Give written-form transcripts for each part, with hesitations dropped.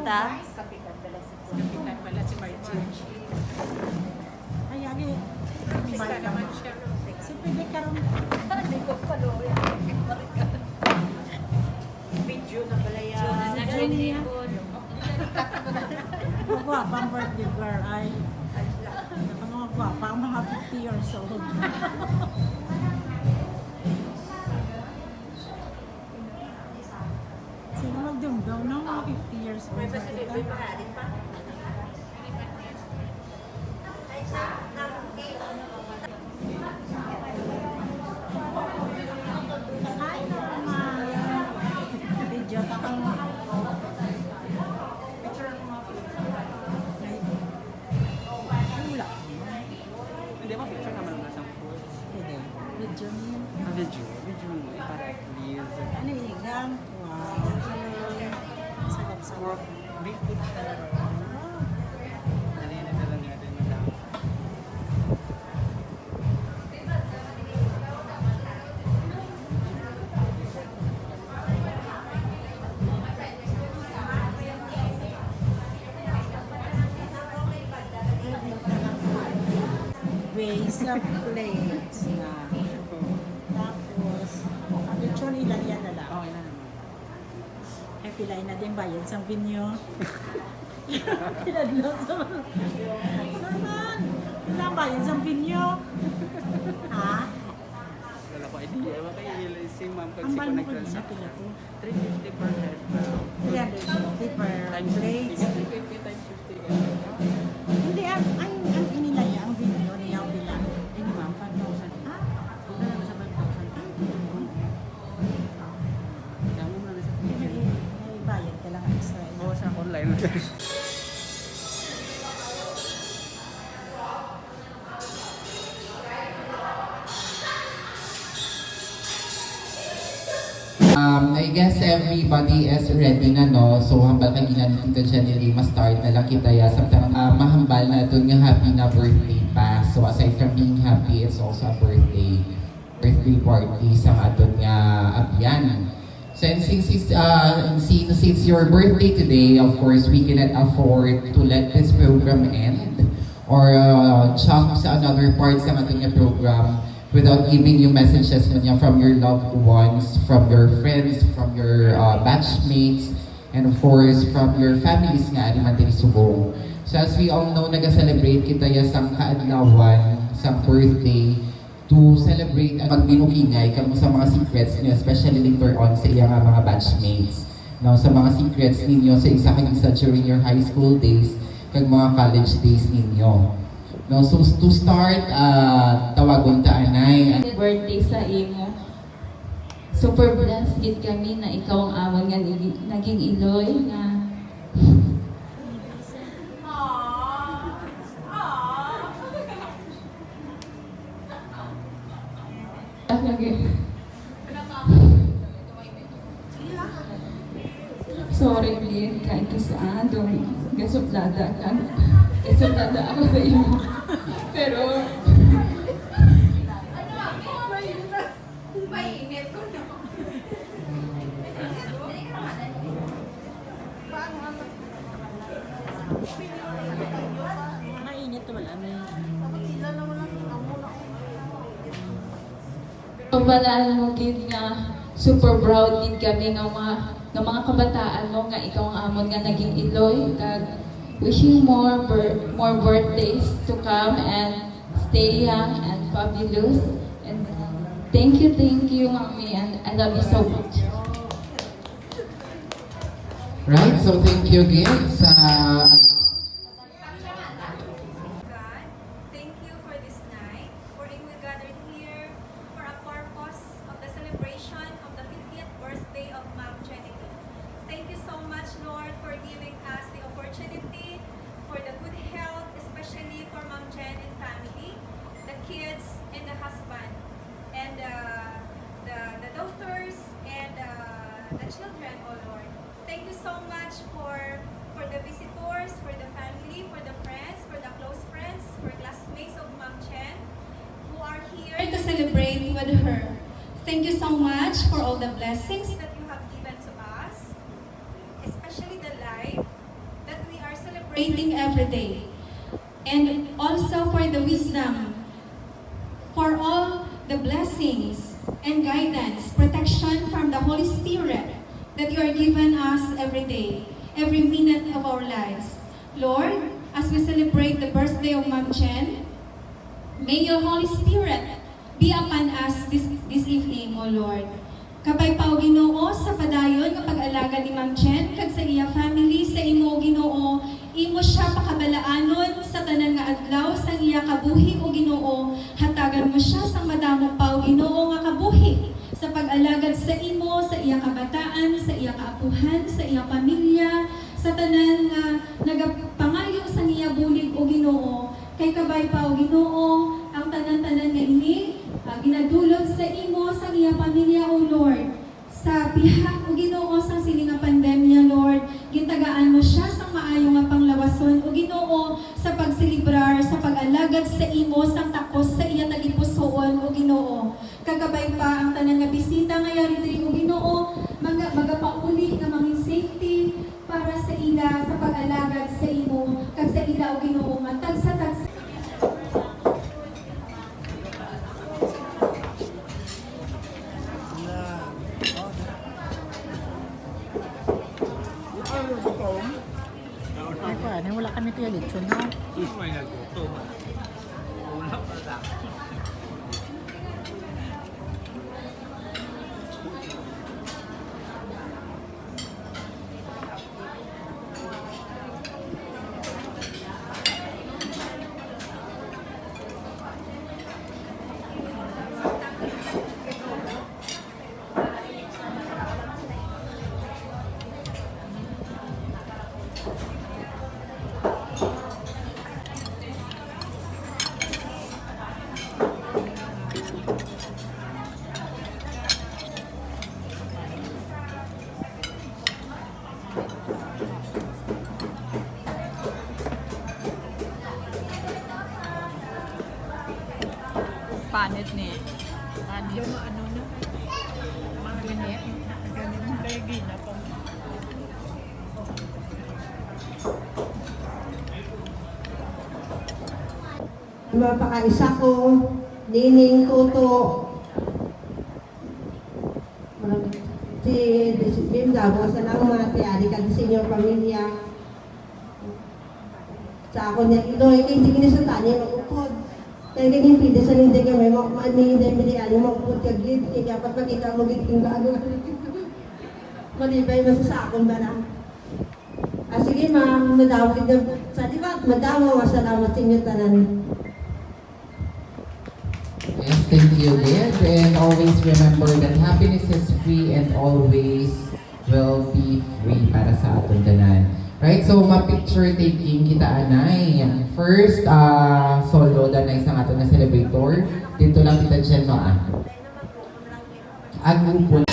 Kapitan? Kapitan pala si Margie. Ay, agi. Basta naman siya. Si pwede ka rin. Hindi ko palo. Video na pala yan. Magwapang birthday girl ay. Ang mga gwapa, ang mga 50 years old. Sino magdumdum ng mga 50 years old? May pasilipin pa rin pa. Ay, Norma. Video ka kang wala. Hindi ba picture naman ng nasa pool? Pwede. Video niya. Video mo, para please. Ano igang? Wow. Sarap-sarap. Big picture. Kanina na lang natin madam. Base of plates na. Tapos, picture ilan yan na lang. Okay na naman. Ay, pilay na din bayad sa binyo. Pinadlot sa mga. Naman! Pilang bayad sa binyo. Ha? Wala ko idea. Wala si ma'am kag Ang si mahal mo connect ko din sa sa pila ko. 350 per head. 350 per Times 50. plates. 350 times 50. Hindi, ang inilay ang binyo niya ang bilang. Ini ma'am, 5,000. Ha? Huwag na naman sa 5,000. Damo mo na sa video. May bayad ka lang extra. Oo, sa online. I guess everybody is ready na, no? So, hambal kanina ni Tita Janery, ma-start na lang kita ya. Samtang mahambal na ito nga happy na birthday pa. So, aside from being happy, it's also a birthday party sa aton nga abyan. So, and since it's your birthday today, of course, we cannot afford to let this program end or jump sa another part sa aton nga program without giving you messages from your loved ones, from your friends, from your batchmates, and of course, from your families nga ni Mantini Subong. So as we all know, nag-celebrate kita ya sang kaadlawan, sang birthday, to celebrate at magbinukingay kamo sa mga secrets niyo, especially later on sa iyang mga batchmates. Now, sa mga secrets ninyo sa isa kang isa during your high school days, kag mga college days ninyo. No, so to start, tawagon ta anay. Birthday sa imo. Super blessed gid kami na ikaw ang amon nga naging iloy nga Sorry, Lynn, kahit saan, gasuplada ka. Gasuplada ako sa iyo. Pero, Mainit to wala na. pambalaan mo gid nga super proud gid kami nga mga kabataan mo nga ikaw ang amon nga naging iloy kag wishing more birthdays to come and stay young and fabulous and thank you mommy and I love you so much. Right, so thank you again sa God, thank you for this night, for we gathered here for a purpose of the celebration of the 50th birthday of Ma'am Jenny. Thank you so much, Lord, for giving us the opportunity for the good health, especially for Ma'am Jen and family, the kids and the husband, and the daughters and the children, oh Lord. Thank you so much for the visitors, for the family, for the friends, for the close friends, for classmates of Ma'am Chen who are here to celebrate with her. Thank you so much for all the blessings that you have given to us, especially the life celebrating every day. And also for the wisdom, for all the blessings and guidance, protection from the Holy Spirit that you are given us every day, every minute of our lives. Lord, as we celebrate the birthday of Ma'am Chen, may your Holy Spirit be upon us this evening, O Lord. Kabay pa o Ginoo sa padayon nga pag-alaga ni Ma'am Chen kag sa iya family sa imo Ginoo, imo siya pakabalaanon sa tanan nga adlaw sa iya kabuhi o Ginoo. Hatagan mo siya sa madamo pa o Ginoo nga kabuhi sa pag-alagad sa imo, sa iya kabataan, sa iya kaapuhan, sa iya pamilya, sa tanan nga nagapangayo sa iya bulig o Ginoo. Kay kabay pa o Ginoo, ang tanan-tanan nga ini ginadulot sa imo, sa iya pamilya, O Lord. Sa bihag o Ginoo sa siling nga pandemya, Lord, gitagaan mo siya sa maayo nga panglawason, O Ginoo, sa pagsilibrar, sa pag-alagad sa imo, sa takos sa iya tagipusoon, O Ginoo. Kagabay pa ang tanan nga bisita nga yari diri, O Ginoo, magapauli nga mangin safety para sa ila, sa pag-alagad sa imo, kag sa ila, O Ginoo, nga tagsa-tagsa. Ay pa, wala kami tiya lechon, no? May nagutom. Wala pa lang. Panit ni. Panit. Yung ano na. Mga ganyan. Ganyan kaya gina pa. Mapakaisa ko, Nining Tuto, si Bimda, mga salamat, yari ka sa inyong pamilya. Sa ako niya, Iloy, kaya hindi kinasata niya magukod. Kaya ganyan pide sa hindi kami, hindi miliyan yung magukod ka gid, kaya dapat makita mo gid kung gaano. Malibay masasakong ba na? Sige ma'am, madawag na sa diba, madamo, masalamat sa inyo tanan. Yes, thank you, Liz. And always remember that happiness is free and always will be free para sa atong tanan. Right, so ma-picture taking kita anay. First, solo danay sa ato na celebrator. Dito lang kita dyan, no? Ang grupo.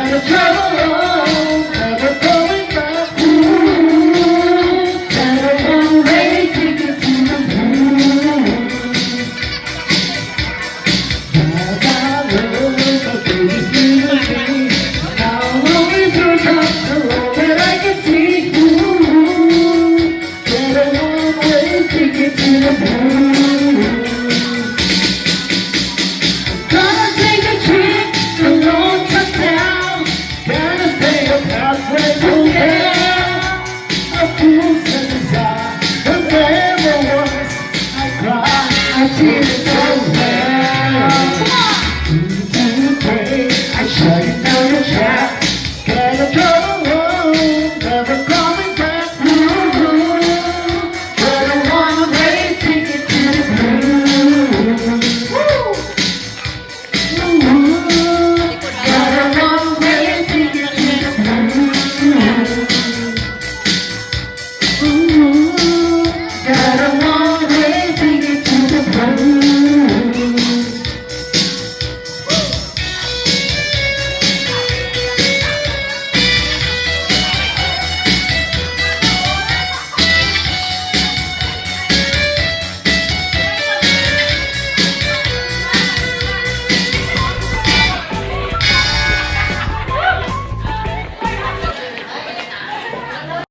Gotta come along.